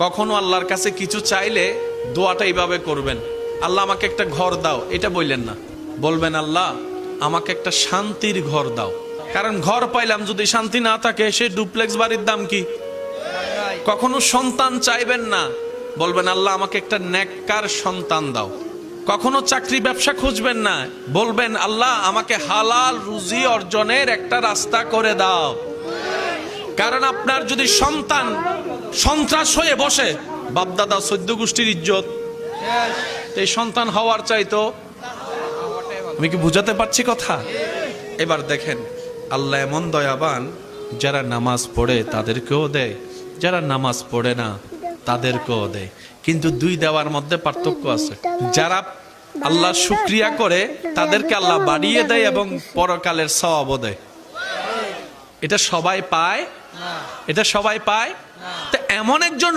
কখনো আল্লাহর কাছে কিছু চাইলে দোয়াটা এইভাবে করবেন, আল্লাহ আমাকে একটা ঘর দাও, এটা বললেন না। বলবেন আল্লাহ আমাকে একটা শান্তির ঘর দাও। কারণ ঘর পাইলাম যদি শান্তি না থাকে, সে ডুপ্লেক্স বাড়ির দাম কি? কখনো সন্তান চাইবেন না, বলবেন আল্লাহ আমাকে একটা নেককার সন্তান দাও। কখনো চাকরি ব্যবসা খুঁজবেন না, বলবেন আল্লাহ আমাকে হালাল রুজি অর্জনের একটা রাস্তা করে দাও। কারণ আপনার যদি সন্তান সন্ত্রাস হয়ে বসে, বাপদাদা 14 গোষ্ঠীর ইজ্জত, এই সন্তান হওয়ার চাইতো। আমি কি বুঝাতে পারছি কথা? এবার দেখেন আল্লাহ এমন দয়াবান, যারা নামাজ পড়ে তাদেরকেও দেয়, যারা নামাজ পড়ে না তাদেরকেও দেয়। কিন্তু দুই দেওয়ার মধ্যে পার্থক্য আছে। যারা আল্লাহ শুকরিয়া করে তাদেরকে আল্লাহ বাড়িয়ে দেয় এবং পরকালের সওয়াবও দেয়। এটা সবাই পায়? এটা সবাই পায়? তো এমন একজন